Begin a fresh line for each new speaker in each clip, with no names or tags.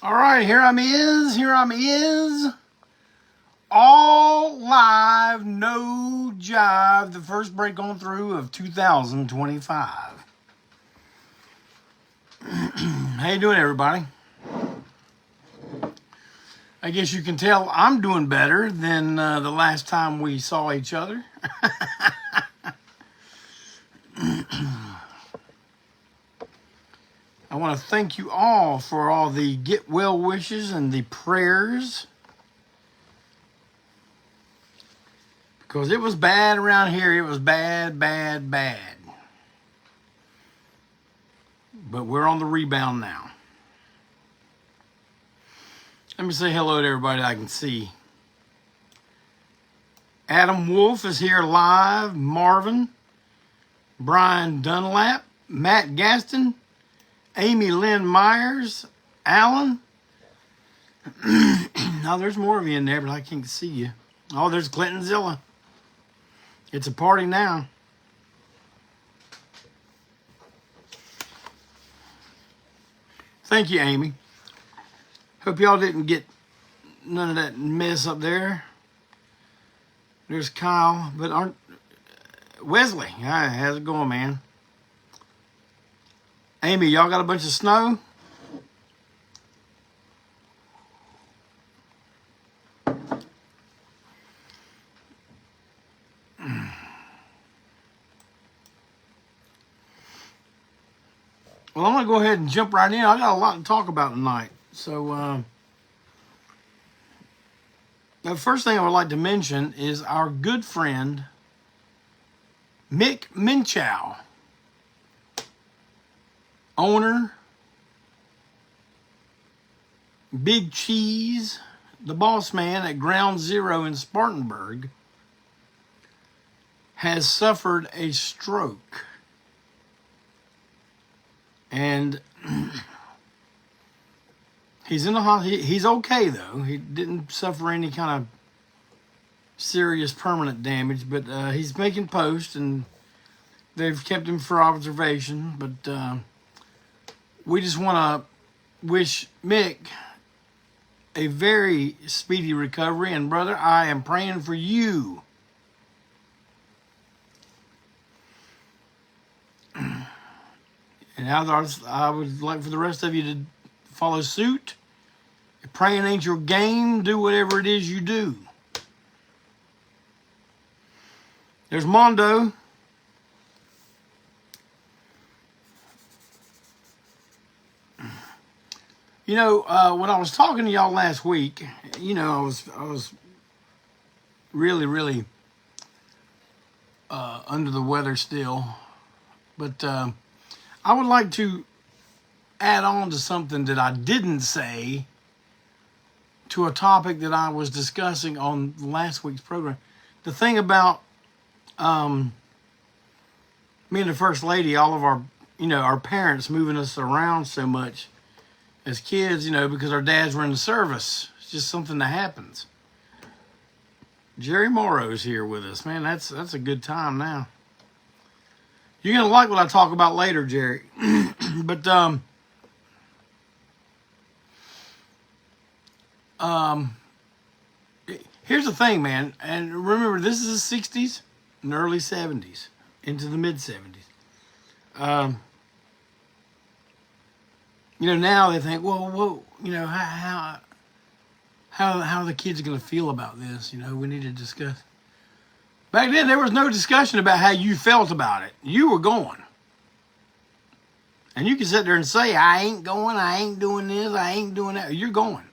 All right, here I'm is. All live, no jive. The first break on through of 2025. How you doing, everybody? I guess you can tell I'm doing better than the last time we saw each other. I want to thank you all for all the get well wishes and the prayers. Because it was bad around here. It was bad, bad, bad. But we're on the rebound now. Let me say hello to everybody I can see. Adam Wolf is here live. Marvin. Brian Dunlap. Matt Gaston. Amy Lynn Myers. Alan. Now there's more of you in there, but I can't see you. Oh, there's Clinton Zilla. It's a party now. Thank you, Amy. Hope y'all didn't get none of that mess up there. There's Kyle, but aren't Wesley? Hi, how's it going, man? Amy, y'all got a bunch of snow? Well, I'm going to go ahead and jump right in. I got a lot to talk about tonight. So, the first thing I would like to mention is our good friend, Mick Minchow, owner, Big Cheese, the boss man at Ground Zero in Spartanburg, has suffered a stroke. And he's in the hospital. He's okay, though. He didn't suffer any kind of serious permanent damage, but he's making post, and they've kept him for observation. But we just want to wish Mick a very speedy recovery. And, brother, I am praying for you. And I would like for the rest of you to follow suit. If praying ain't your game, do whatever it is you do. There's Mondo. You know, when I was talking to y'all last week, you know, I was really, really under the weather still. But I would like to add on to something that I didn't say to a topic that I was discussing on last week's program. The thing about me and the First Lady, all of our, you know, our parents moving us around so much as kids, you know, because our dads were in the service. It's just something that happens. Jerry Morrow's here with us. Man, that's a good time now. You're going to like what I talk about later, Jerry. But here's the thing, man. And remember, this is the 60s and early 70s into the mid 70s. You know, now they think, well, you know, how are the kids going to feel about this? You know, we need to discuss. Back then, there was no discussion about how you felt about it. You were going. And you can sit there and say, I ain't going, I ain't doing this, I ain't doing that. You're going.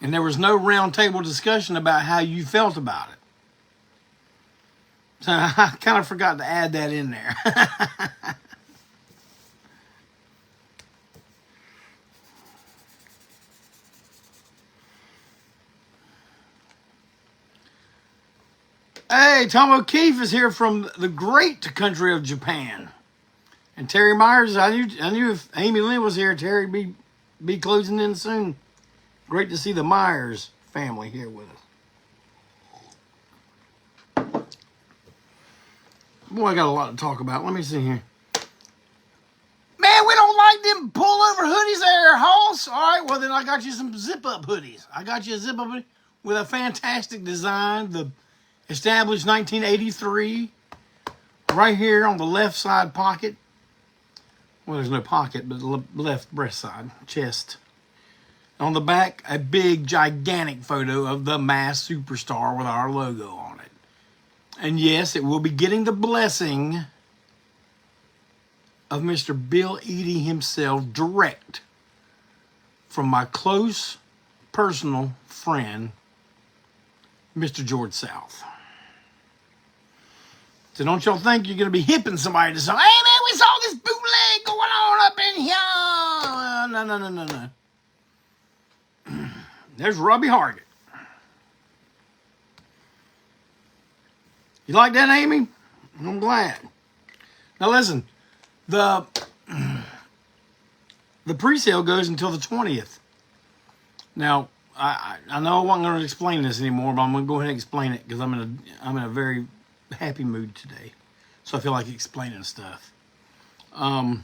And there was no round table discussion about how you felt about it. So I kind of forgot to add that in there. Hey, Tom O'Keefe is here from the great country of Japan. And Terry Myers, I knew if Amy Lynn was here, Terry would be closing in soon. Great to see the Myers family here with us. Boy, I got a lot to talk about. Let me see here. Man, we don't like them pullover for hoodies there, Hoss? All right, well, then I got you some zip-up hoodies. I got you a zip-up hoodie with a fantastic design, the established 1983, right here on the left side pocket. Well, there's no pocket, but the left breast side, chest. On the back, a big, gigantic photo of the Masked Superstar with our logo on it. And yes, it will be getting the blessing of Mr. Bill Eadie himself, direct from my close personal friend, Mr. George South. So don't y'all think you're going to be hipping somebody to something. Hey, man, we saw this bootleg going on up in here. No. There's Robbie Hargett. You like that, Amy? I'm glad. Now listen, the pre-sale goes until the 20th. Now, I know I wasn't going to explain this anymore, but I'm going to go ahead and explain it because I'm in a very happy mood today. So I feel like explaining stuff. I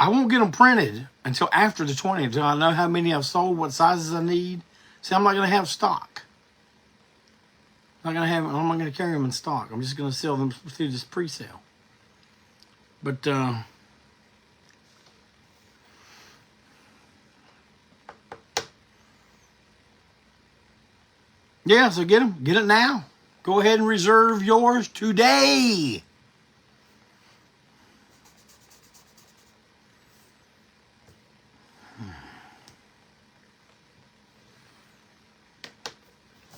won't get them printed until after the 20th, until I know how many I've sold, what sizes I need. See, I'm not going to have stock. I'm not going to carry them in stock. I'm just going to sell them through this pre-sale. But, yeah, so get them. Get it now. Go ahead and reserve yours today.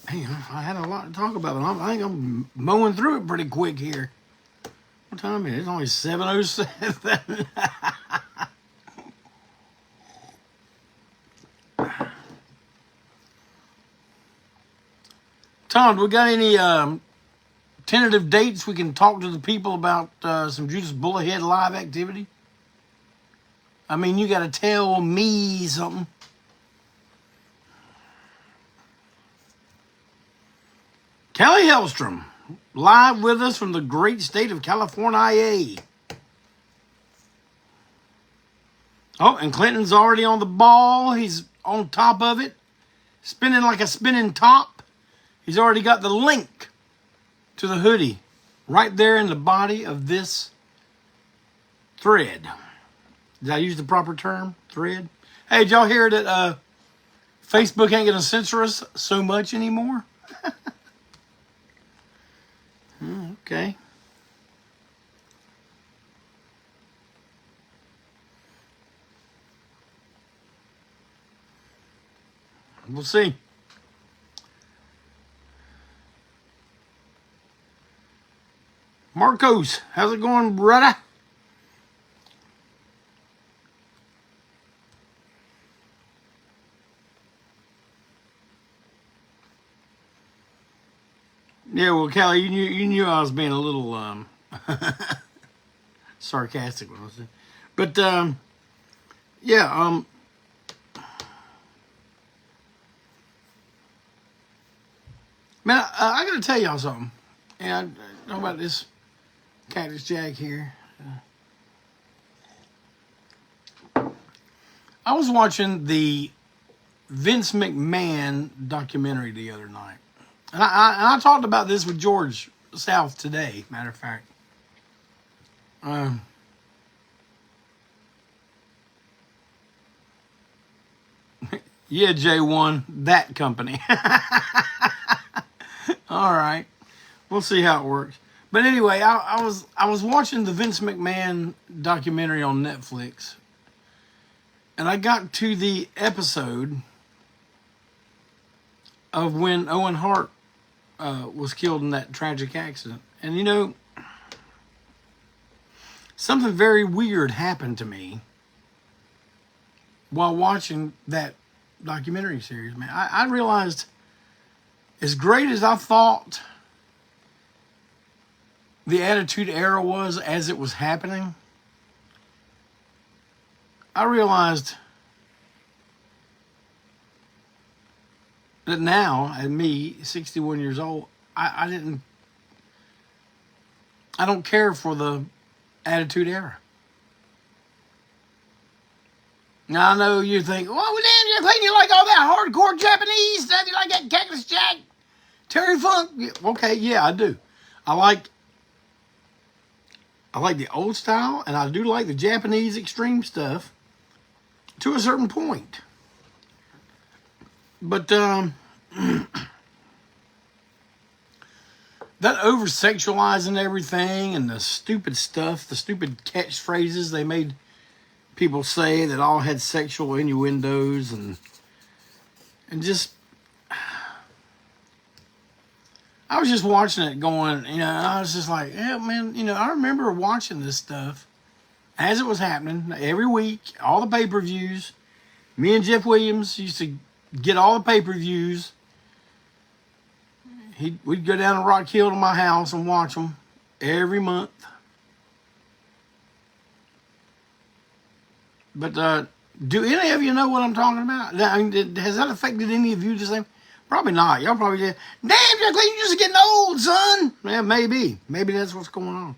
Hey, I had a lot to talk about, but I think I'm mowing through it pretty quick here. What time is it? It's only 7:07. Tom, do we got any tentative dates we can talk to the people about some Judas Bullhead live activity? I mean, you got to tell me something. Kelly Hellstrom, live with us from the great state of California. Oh, and Clinton's already on the ball. He's on top of it, spinning like a spinning top. He's already got the link to the hoodie right there in the body of this thread. Did I use the proper term? Thread? Hey, did y'all hear that Facebook ain't going to censor us so much anymore? Okay. We'll see. Marcos, how's it going, brother? Yeah, well, Callie, you knew I was being a little sarcastic when I was saying, but yeah, man, I got to tell y'all something. And I know about this Cactus Jack here. I was watching the Vince McMahon documentary the other night. And I talked about this with George South today, matter of fact. Yeah, J1, that company. All right. We'll see how it works. But anyway, I was watching the Vince McMahon documentary on Netflix. And I got to the episode of when Owen Hart was killed in that tragic accident. And you know, something very weird happened to me while watching that documentary series, man. I realized, as great as I thought the Attitude Era was as it was happening, I realized that now, at me, 61 years old, I don't care for the Attitude Era. Now, I know you think, well, damn, Clayton, you like all that hardcore Japanese stuff? You like that Cactus Jack, Terry Funk? Yeah, okay, yeah, I do. I like the old style, and I do like the Japanese extreme stuff to a certain point. But that over-sexualizing everything and the stupid stuff, the stupid catchphrases they made people say that all had sexual innuendos and just, I was just watching it going, I was just like, yeah, man, I remember watching this stuff as it was happening every week, all the pay-per-views. Me and Jeff Williams used to get all the pay-per-views. We'd go down to Rock Hill to my house and watch them every month. But do any of you know what I'm talking about? Has that affected any of you the same? Probably not. Y'all probably did. Damn, Jack Lee, you're just getting old, son. Yeah, maybe. Maybe that's what's going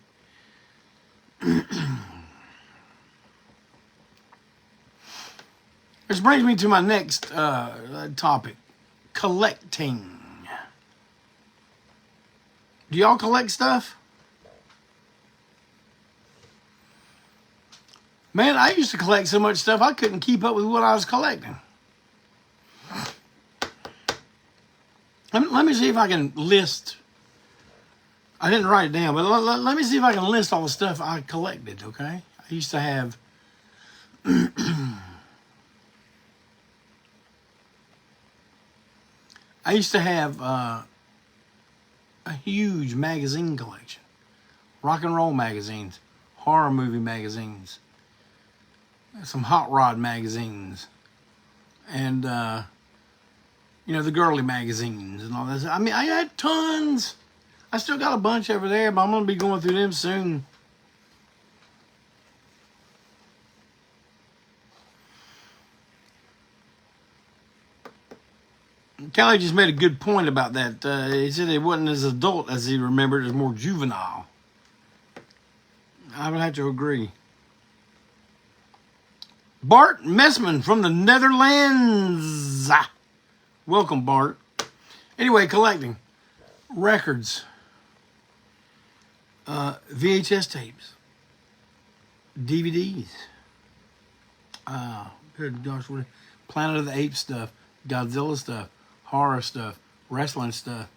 on. This brings me to my next topic. Collecting. Do y'all collect stuff? Man, I used to collect so much stuff, I couldn't keep up with what I was collecting. Let me see if I can list. I didn't write it down, but let me see if I can list all the stuff I collected, okay? I used to have... a huge magazine collection. Rock and roll magazines, horror movie magazines, some hot rod magazines, and the girly magazines and all this. I mean, I had tons. I still got a bunch over there, but I'm gonna be going through them soon. Callie just made a good point about that. He said it wasn't as adult as he remembered. It was more juvenile. I would have to agree. Bart Messman from the Netherlands. Welcome, Bart. Anyway, collecting. Records. VHS tapes. DVDs. Good gosh, Planet of the Apes stuff. Godzilla stuff. Horror stuff. Wrestling stuff.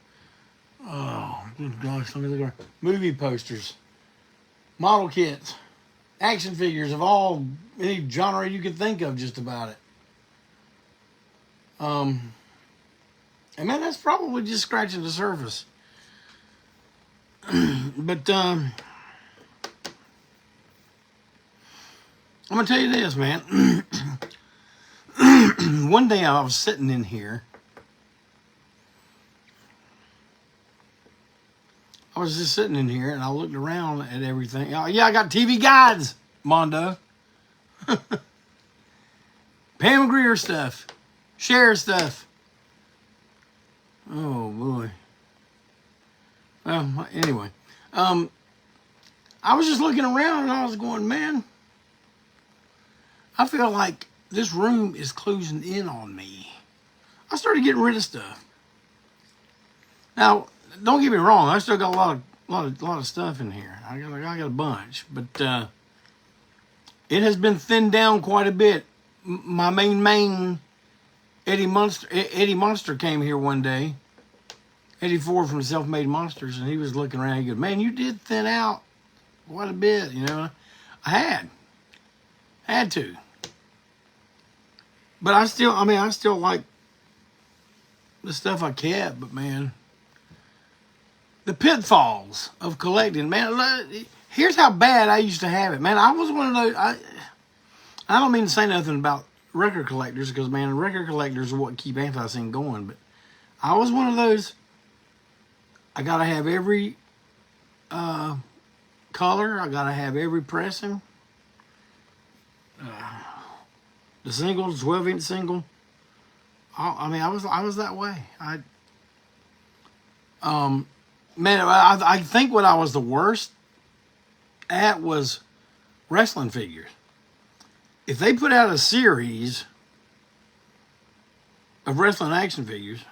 Oh, good gosh, let me look around. Movie posters. Model kits. Action figures of any genre you could think of, just about it. And man, that's probably just scratching the surface. But I'm gonna tell you this, man. One day I was sitting in here. I was just sitting in here and I looked around at everything. Oh, yeah, I got TV guides, Mondo. Pam Grier stuff. Cher stuff. Oh, boy. Well, anyway. I was just looking around and I was going, man, I feel like this room is closing in on me. I started getting rid of stuff. Now, don't get me wrong. I still got a lot of stuff in here. I got a bunch, but it has been thinned down quite a bit. My main Eddie Monster came here one day. Eddie Ford from Self-Made Monsters, and he was looking around. He goes, "Man, you did thin out quite a bit, I had to, but I still like the stuff I kept, but man. The pitfalls of collecting, man. Here's how bad I used to have it, man. I was one of those. I don't mean to say nothing about record collectors, because man, record collectors are what keep Antiseen going. But I was one of those. I gotta have every color. I gotta have every pressing. The singles, 12-inch single. I was that way. Man, I think what I was the worst at was wrestling figures. if they put out a series of wrestling action figures,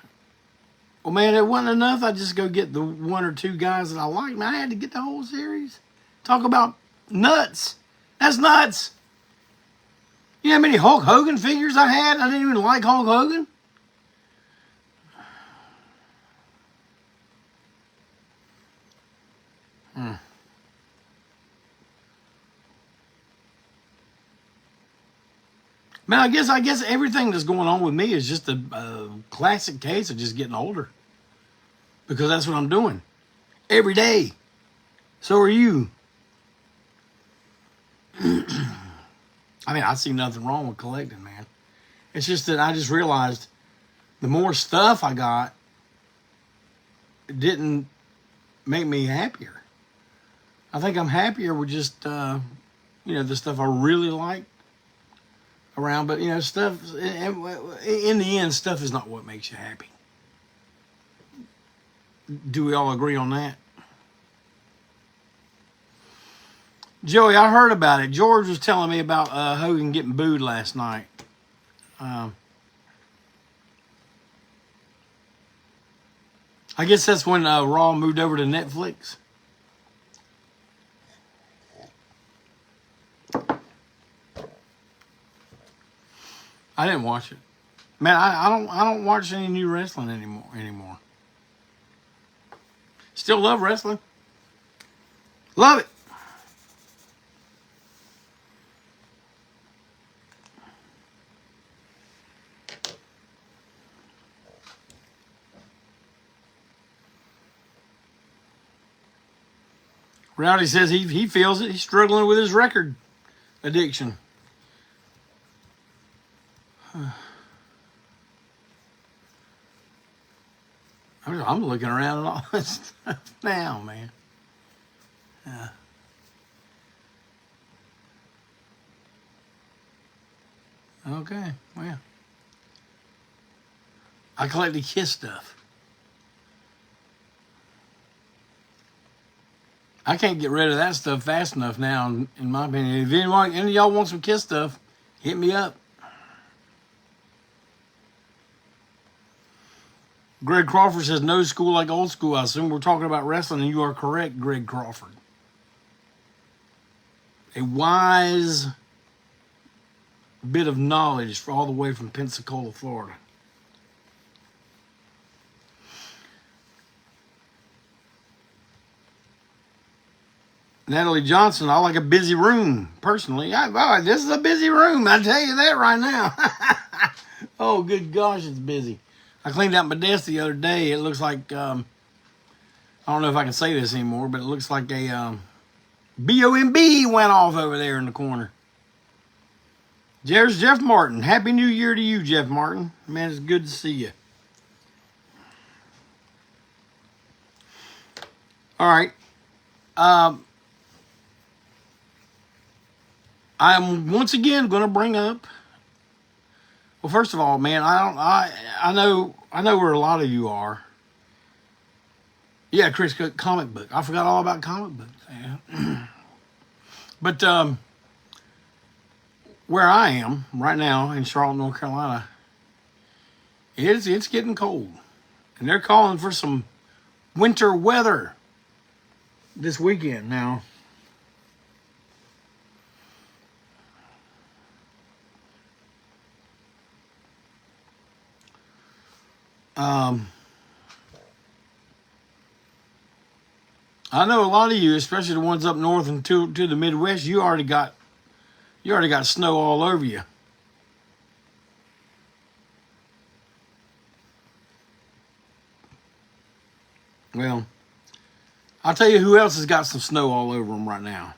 well, man, it wasn't enough. I just go get the one or two guys that I like. Man, I had to get the whole series. Talk about nuts. That's nuts. You know how many Hulk Hogan figures I had? I didn't even like Hulk Hogan. Man, I guess everything that's going on with me is just a classic case of just getting older. Because that's what I'm doing. Every day. So are you. I mean, I see nothing wrong with collecting, man. It's just that I just realized the more stuff I got, it didn't make me happier. I think I'm happier with just, the stuff I really like around. But, stuff, in the end, stuff is not what makes you happy. Do we all agree on that? Joey, I heard about it. George was telling me about Hogan getting booed last night. I guess that's when Raw moved over to Netflix. I didn't watch it. Man, I don't watch any new wrestling anymore. Still love wrestling. Love it. Rowdy says he feels it. He's struggling with his record addiction. I'm looking around at all this stuff now, man. Okay, well. I collect the Kiss stuff. I can't get rid of that stuff fast enough now, in my opinion. If any of y'all want some Kiss stuff, hit me up. Greg Crawford says, no school like old school. I assume we're talking about wrestling, and you are correct, Greg Crawford. A wise bit of knowledge for all the way from Pensacola, Florida. Natalie Johnson, I like a busy room, personally. This is a busy room, I tell you that right now. Oh, good gosh, it's busy. I cleaned out my desk the other day. It looks like, I don't know if I can say this anymore, but it looks like a B-O-M-B went off over there in the corner. There's Jeff Martin. Happy New Year to you, Jeff Martin. Man, it's good to see you. All right. I'm once again going to bring up. Well, first of all, man, I know where a lot of you are. Yeah, Chris, comic book. I forgot all about comic books. Yeah. But where I am right now in Charlotte, North Carolina, it's getting cold, and they're calling for some winter weather this weekend now. I know a lot of you, especially the ones up north and to the Midwest, you already got snow all over you. Well, I'll tell you who else has got some snow all over them right now.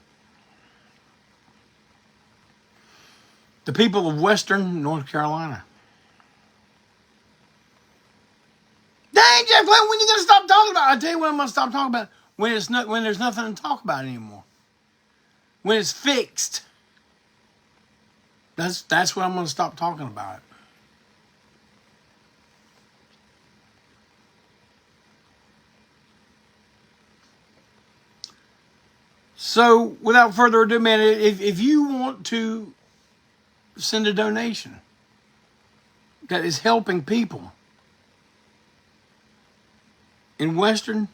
The people of Western North Carolina. Dang, Jeff, when are you going to stop talking about it? I'll tell you when I'm going to stop talking about it. When there's nothing to talk about anymore. When it's fixed. That's when I'm going to stop talking about it. So, without further ado, man, if you want to send a donation that is helping people in Western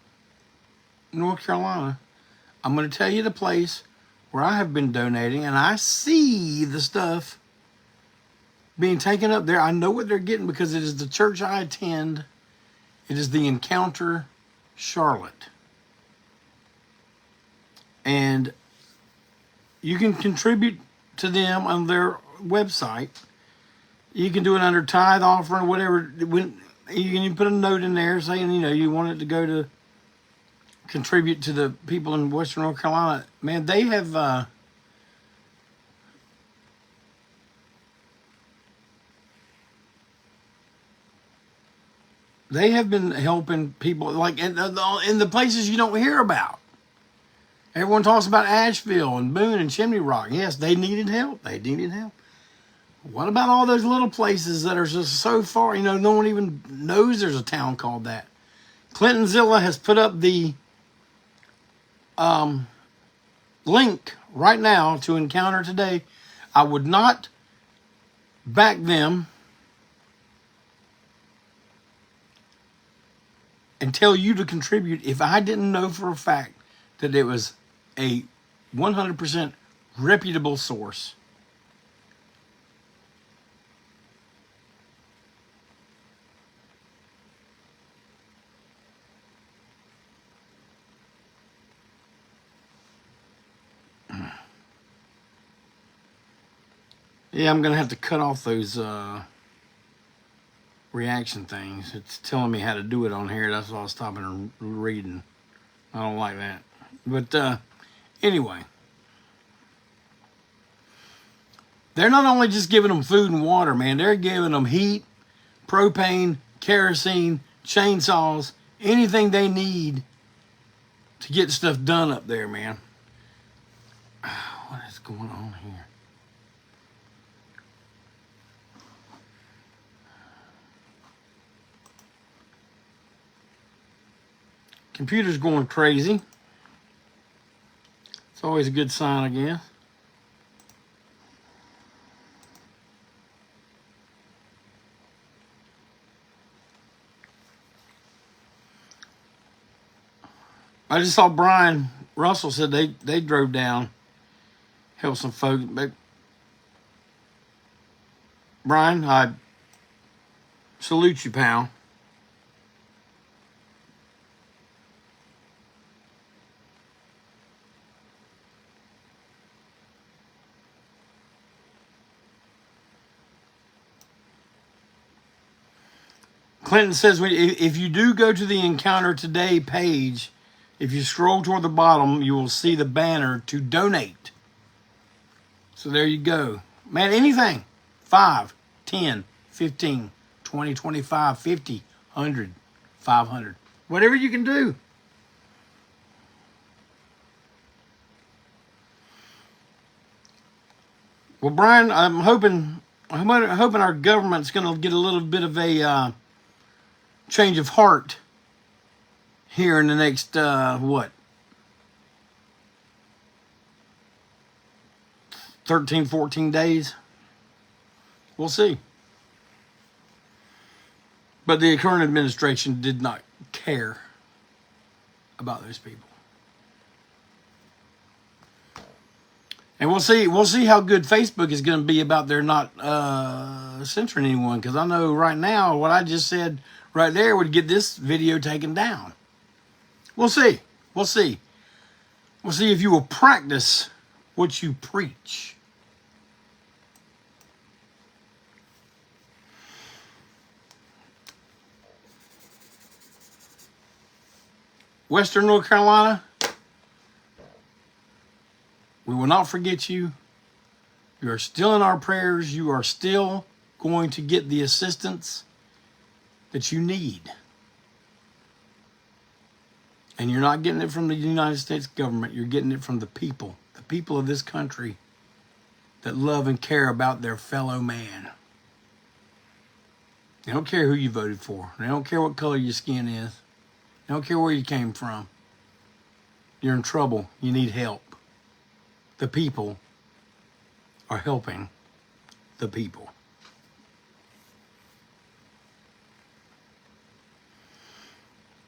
North Carolina. I'm going to tell you the place where I have been donating, and I see the stuff being taken up there. I know what they're getting because it is the church I attend. It is the Encounter Charlotte. And you can contribute to them on their website. You can do it under tithe offering, whatever. When you can put a note in there saying, you want it to go to contribute to the people in Western North Carolina. Man, they have been helping people like in the places you don't hear about. Everyone talks about Asheville and Boone and Chimney Rock. Yes, they needed help. They needed help. What about all those little places that are just so far? No one even knows there's a town called that. Clintonzilla has put up the link right now to Encounter today. I would not back them and tell you to contribute if I didn't know for a fact that it was a 100% reputable source. Yeah, I'm going to have to cut off those reaction things. It's telling me how to do it on here. That's why I was stopping and reading. I don't like that. But anyway, they're not only just giving them food and water, man. They're giving them heat, propane, kerosene, chainsaws, anything they need to get stuff done up there, man. What is going on here? Computer's going crazy. It's always a good sign, I guess. I just saw Brian Russell said they drove down, helped some folks. But Brian, I salute you, pal. Clinton says, if you do go to the Encounter Today page, if you scroll toward the bottom, you will see the banner to donate. So there you go. Man, anything. 5, 10, 15, 20, 25, 50, 100, 500. Whatever you can do. Well, Brian, I'm hoping our government's going to get a little bit of a change of heart here in the next, 13, 14 days. We'll see. But the current administration did not care about those people. And we'll see how good Facebook is going to be about their not censoring anyone. Because I know right now what I just said right there would get this video taken down. We'll see. We'll see. We'll see if you will practice what you preach. Western North Carolina, we will not forget you. You are still in our prayers. You are still going to get the assistance that you need. And you're not getting it from the United States government. You're getting it from the people of this country that love and care about their fellow man. They don't care who you voted for. They don't care what color your skin is. They don't care where you came from. You're in trouble. You need help. The people are helping the people.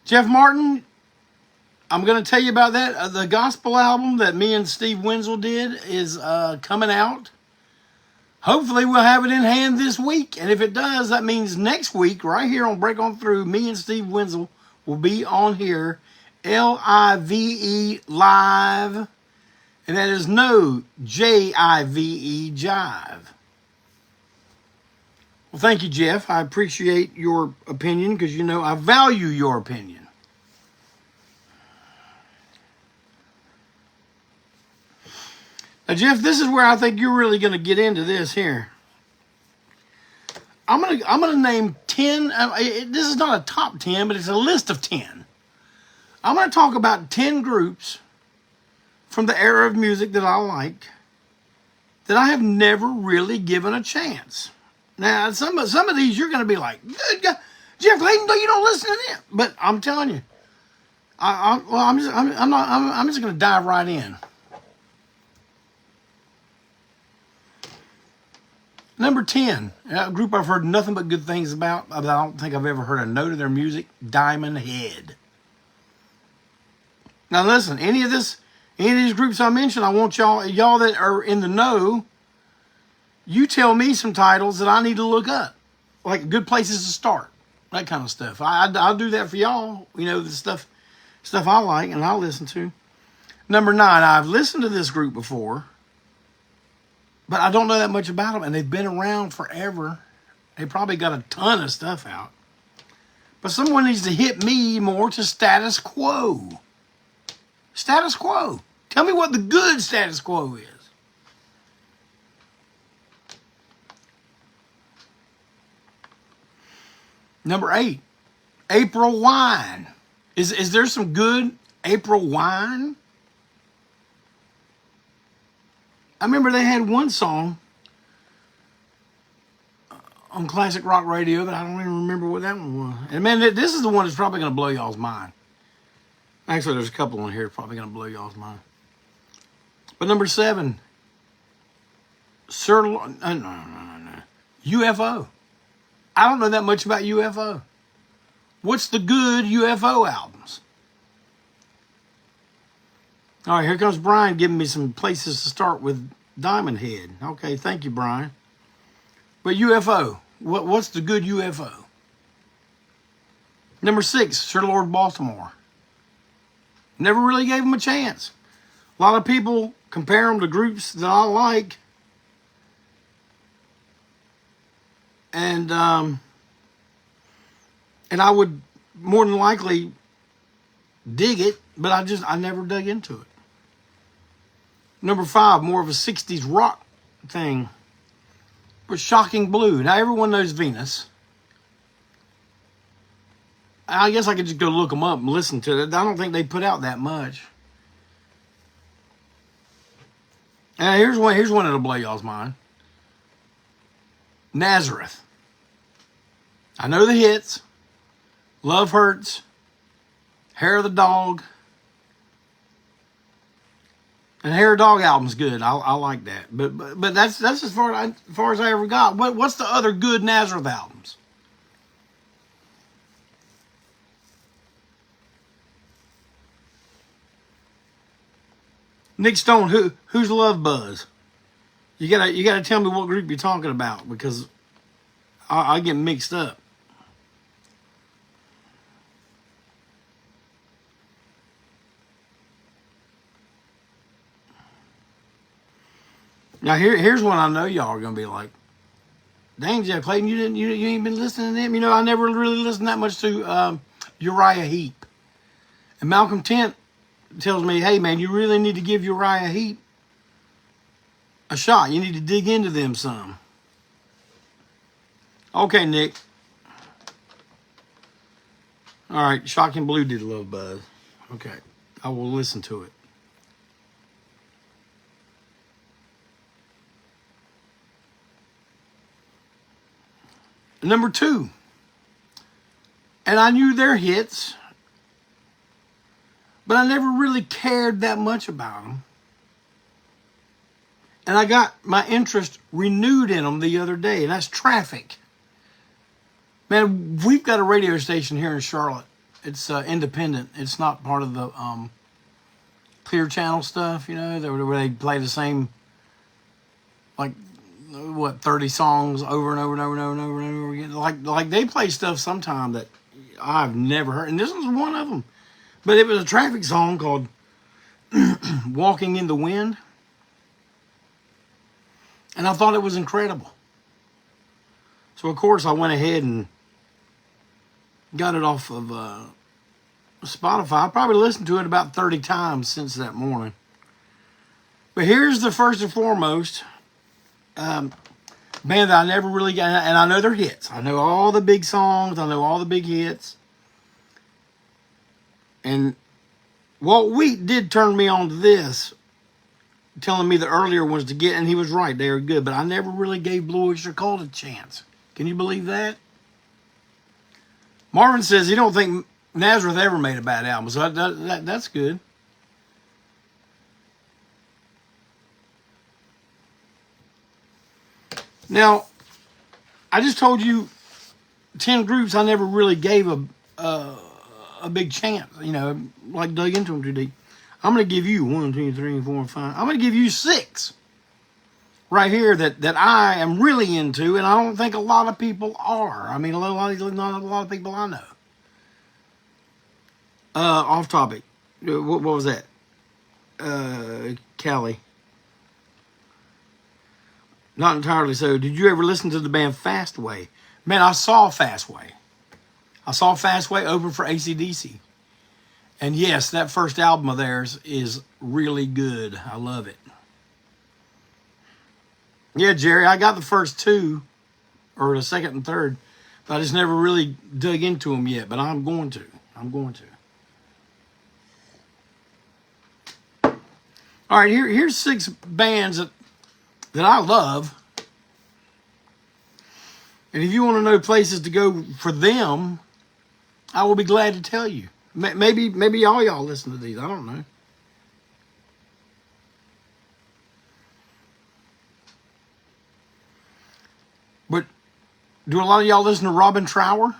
Jeff Martin, I'm going to tell you about that. The gospel album that me and Steve Wensil did is coming out. Hopefully we'll have it in hand this week. And if it does, that means next week, right here on Break On Through, me and Steve Wensil will be on here. L-I-V-E live. And that is no J-I-V-E jive. Well, thank you, Jeff. I appreciate your opinion because, you know, I value your opinion. Now, Jeff, this is where I think you're really going to get into this here. I'm gonna name 10. This is not a top 10, but it's a list of 10. I'm going to talk about 10 groups from the era of music that I like that I have never really given a chance. Now, some of these you're going to be like, good God, Jeff Clayton, you don't listen to them. But I'm telling you, I'm just going to dive right in. Number 10, a group I've heard nothing but good things about. I don't think I've ever heard a note of their music. Diamond Head. Now listen, any of these groups I mentioned, I want y'all that are in the know, you tell me some titles that I need to look up, like good places to start, that kind of stuff. I'll do that for y'all. You know, the stuff I like and I'll listen to. Number 9, I've listened to this group before, but I don't know that much about them, and they've been around forever. They probably got a ton of stuff out. But someone needs to hit me more to Status Quo. Status Quo. Tell me what the good Status Quo is. Number 8, April Wine. Is there some good April Wine? I remember they had one song on classic rock radio, but I don't even remember what that one was. And man, this is the one that's probably going to blow y'all's mind. Actually, there's a couple on here that's probably going to blow y'all's mind. But number 7, UFO. I don't know that much about UFO. What's the good UFO albums? All right, here comes Brian giving me some places to start with Diamond Head. Okay, thank you, Brian. But UFO, what's the good UFO? Number 6, Sir Lord Baltimore. Never really gave them a chance. A lot of people compare them to groups that I like. And I would more than likely dig it, but I never dug into it. Number 5, more of a 60s rock thing, was Shocking Blue. Now, everyone knows Venus. I guess I could just go look them up and listen to it. I don't think they put out that much. And here's one that'll blow y'all's mind. Nazareth. I know the hits. Love Hurts. Hair of the Dog. And Hair of the Dog album's good. I like that. But that's as far as I ever got. What's the other good Nazareth albums? Nick Stone, who's Love Buzz? You gotta tell me what group you're talking about, because I get mixed up. Now here's one I know y'all are gonna be like, dang, Jeff Clayton, you ain't been listening to them. You know, I never really listened that much to Uriah Heep. And Malcolm Tent tells me, hey man, you really need to give Uriah Heep a shot. You need to dig into them some. Okay, Nick. All right, Shocking Blue did Love Buzz. Okay, I will listen to it. Number 2, and I knew their hits, but I never really cared that much about them, And I got my interest renewed in them the other day, and that's Traffic. Man, we've got a radio station here in Charlotte. It's independent. It's not part of the Clear Channel stuff, you know, where they play the same, like, what, 30 songs over and over and over and over and over and over again. Like they play stuff sometime that I've never heard. And this was one of them. But it was a Traffic song called Walking in the Wind. And I thought it was incredible. So, of course, I went ahead and got it off of Spotify. I probably listened to it about 30 times since that morning. But here's the first and foremost band that I never really got, and I know their hits. I know all the big songs. I know all the big hits. And Walt Wheat did turn me on to this, telling me the earlier ones to get, and he was right, they are good, but I never really gave Blue Oyster Cult a chance. Can you believe that? Marvin says he don't think Nazareth ever made a bad album, so that's good. Now, I just told you 10 groups I never really gave a big chance, you know, like dug into them too deep. I'm going to give you 1, 2, 3, 4, 5. I'm going to give you 6 right here that I am really into, and I don't think a lot of people are. I mean, not a lot of people I know. Off topic. What was that? Callie. Not entirely so. Did you ever listen to the band Fastway? Man, I saw Fastway. I saw Fastway open for AC/DC. And yes, that first album of theirs is really good. I love it. Yeah, Jerry, I got the first 2, or the second and third, but I just never really dug into them yet, but I'm going to. All right, here's 6 bands that I love. And if you want to know places to go for them, I will be glad to tell you. Maybe all y'all listen to these. I don't know. But do a lot of y'all listen to Robin Trower?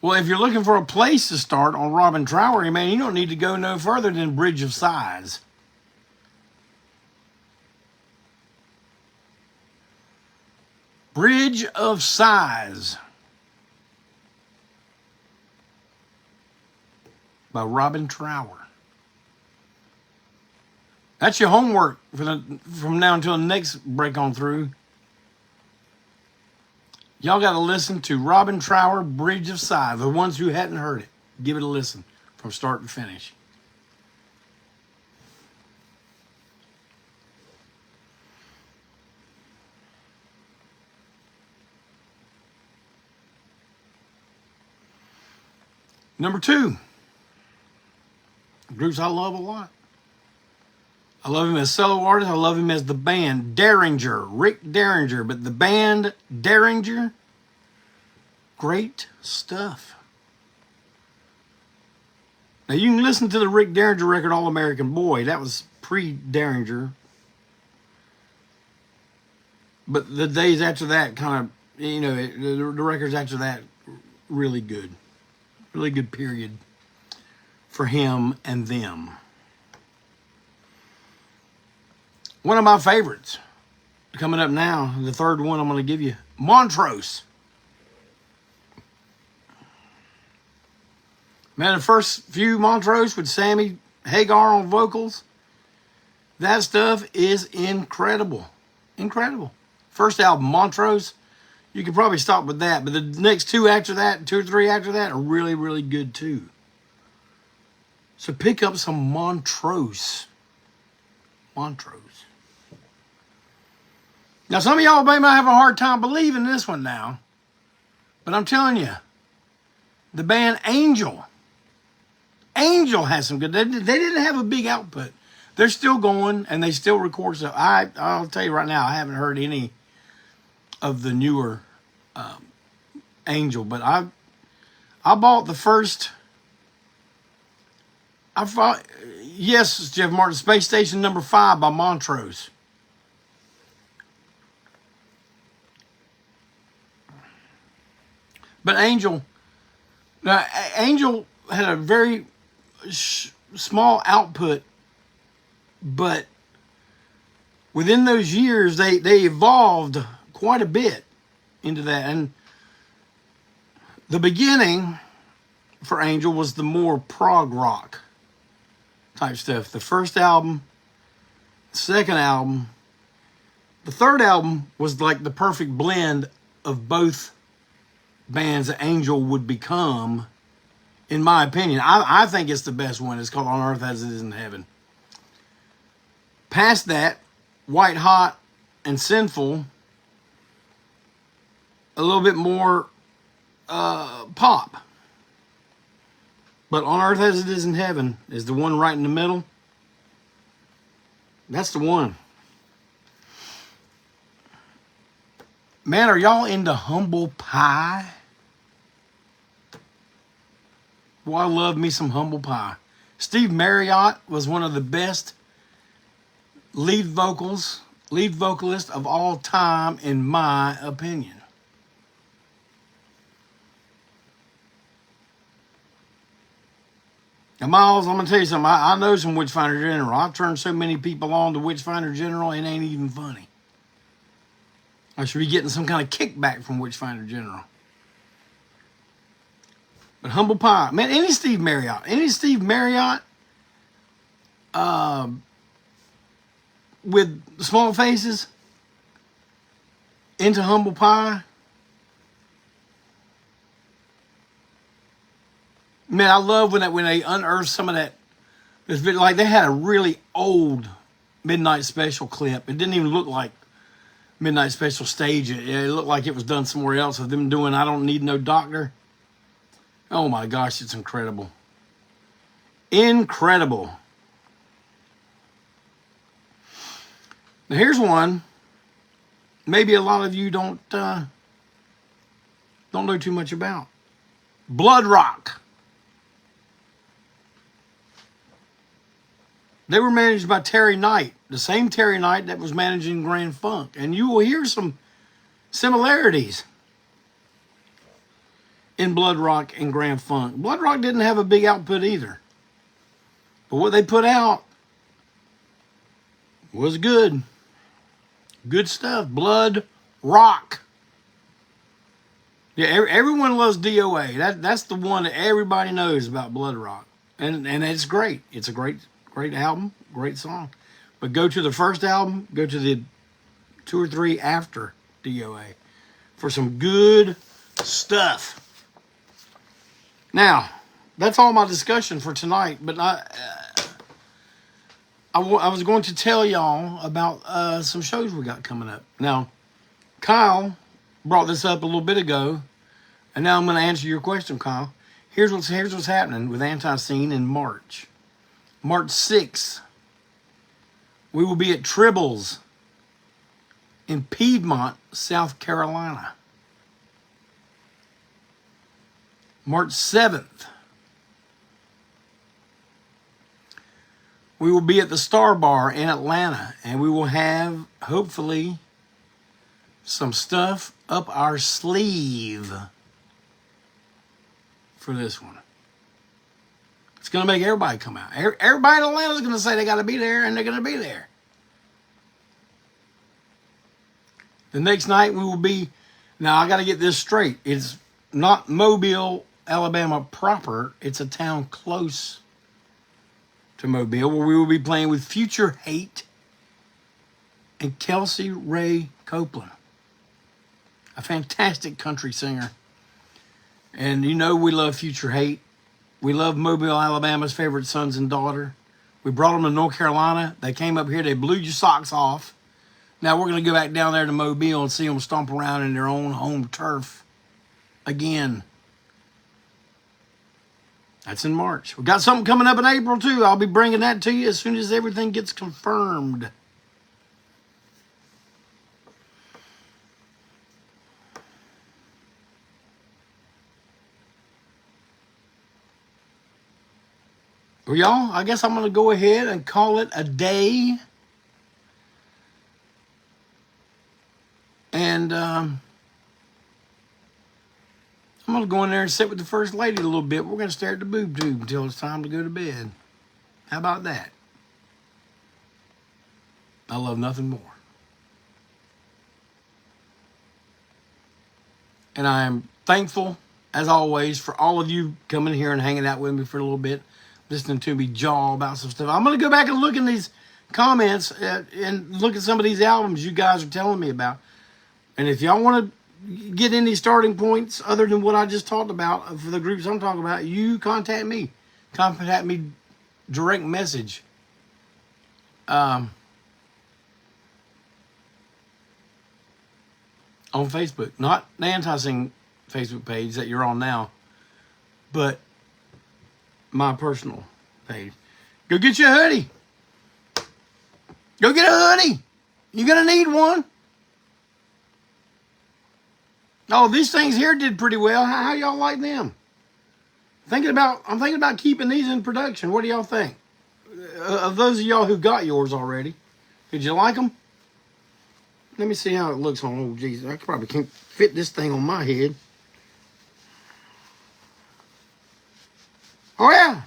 Well, if you're looking for a place to start on Robin Trower, man, you don't need to go no further than Bridge of Sighs. Bridge of Sighs by Robin Trower. That's your homework from now until the next break on through. Y'all got to listen to Robin Trower, Bridge of Sighs. The ones who hadn't heard it, give it a listen from start to finish. Number 2, groups I love a lot. I love him as solo artist. I love him as the band Derringer, Rick Derringer. But the band Derringer, great stuff. Now you can listen to the Rick Derringer record, All American Boy. That was pre-Derringer. But the days after that kind of, you know, the records after that, really good. Really good period for him and them. One of my favorites coming up now, the third one I'm going to give you, Montrose. Man, the first few Montrose with Sammy Hagar on vocals, that stuff is incredible. Incredible. First album, Montrose, you could probably stop with that, but the next 2 after that, 2 or 3 after that are really, really good too. So pick up some Montrose. Montrose. Now, some of y'all might have a hard time believing this one now, but I'm telling you, the band Angel has some good. They didn't have a big output, they're still going and they still record stuff. I'll tell you right now, I haven't heard any of the newer Angel, but I bought the first. Yes, Jeff Martin, Space Station number 5 by Montrose. But Angel had a very small output, but within those years, they evolved quite a bit into that. And the beginning for Angel was the more prog rock type stuff. The first album, the second album, the third album was like the perfect blend of both bands that Angel would become, in my opinion. I think it's the best one. It's called On Earth As It Is in Heaven. Past that, White Hot and Sinful, a little bit more pop. But On Earth As It Is in Heaven is the one right in the middle. That's the one. Man, are y'all into humble pie? Boy, I love me some humble pie. Steve Marriott was one of the best lead vocalist of all time, in my opinion. Now, Miles, I'm going to tell you something. I know some Witchfinder General. I've turned so many people on to Witchfinder General, it ain't even funny. I should be getting some kind of kickback from Witchfinder General. But humble pie. Man, any Steve Marriott with small faces into humble pie. Man, I love when they unearth some of that. Like they had a really old Midnight Special clip. It didn't even look like Midnight Special stage. It looked like it was done somewhere else of them doing I Don't Need No Doctor. Oh my gosh, it's incredible. Incredible. Now here's one. Maybe a lot of you don't know too much about. Blood Rock. They were managed by Terry Knight, the same Terry Knight that was managing Grand Funk. And you will hear some similarities in Blood Rock and Grand Funk. Blood Rock didn't have a big output either. But what they put out was good. Good stuff. Blood Rock. Yeah, everyone loves DOA. That's the one that everybody knows about Blood Rock. And it's great. It's a great album, great song. But go to the first album, go to the 2 or 3 after DOA for some good stuff. Now, that's all my discussion for tonight, but I was going to tell y'all about some shows we got coming up. Now, Kyle brought this up a little bit ago, and now I'm going to answer your question, Kyle. Here's what's happening with Antiseen in March. March 6th, we will be at Tribbles in Piedmont, South Carolina. March 7th, we will be at the Star Bar in Atlanta, and we will have, hopefully, some stuff up our sleeve for this one. It's going to make everybody come out. Everybody in Atlanta is going to say they got to be there, and they're going to be there. The next night we will be, now I got to get this straight. It's not Mobile, Alabama proper. It's a town close to Mobile where we will be playing with Future Hate and Kelsey Ray Copeland, a fantastic country singer. And you know we love Future Hate. We love Mobile, Alabama's favorite sons and daughter. We brought them to North Carolina. They came up here. They blew your socks off. Now we're going to go back down there to Mobile and see them stomp around in their own home turf again. That's in March. We got something coming up in April too. I'll be bringing that to you as soon as everything gets confirmed. Well, y'all, I guess I'm going to go ahead and call it a day. And I'm going to go in there and sit with the First Lady a little bit. We're going to stare at the boob tube until it's time to go to bed. How about that? I love nothing more. And I am thankful, as always, for all of you coming here and hanging out with me for a little bit, listening to me jaw about some stuff. I'm going to go back and look in these comments and look at some of these albums you guys are telling me about. And if y'all want to get any starting points other than what I just talked about for the groups I'm talking about, you contact me. Contact me direct message. On Facebook. Not the Antiseen Facebook page that you're on now, but my personal page. Go get you a hoodie. Go get a hoodie. You're going to need one. Oh, these things here did pretty well. How y'all like them? I'm thinking about keeping these in production. What do y'all think? Of those of y'all who got yours already, did you like them? Let me see how it looks on. Oh, geez, I probably can't fit this thing on my head. Oh, yeah.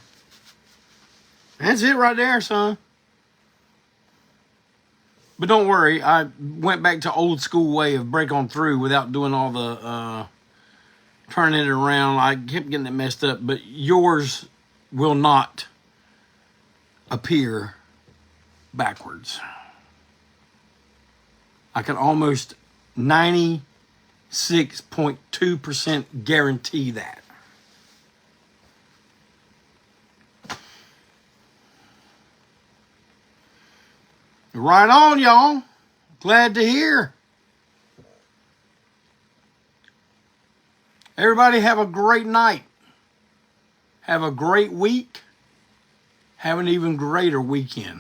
That's it right there, son. But don't worry, I went back to old school way of break on through without doing all the turning it around. I kept getting it messed up, but yours will not appear backwards. I can almost 96.2% guarantee that. Right on, y'all. Glad to hear. Everybody have a great night. Have a great week. Have an even greater weekend.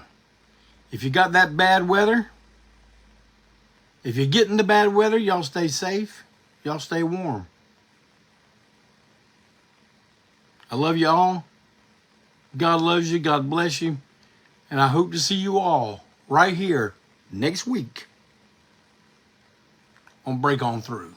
If you got that bad weather, if you're getting the bad weather, y'all stay safe. Y'all stay warm. I love you all. God loves you. God bless you. And I hope to see you all right here next week on Break On Through.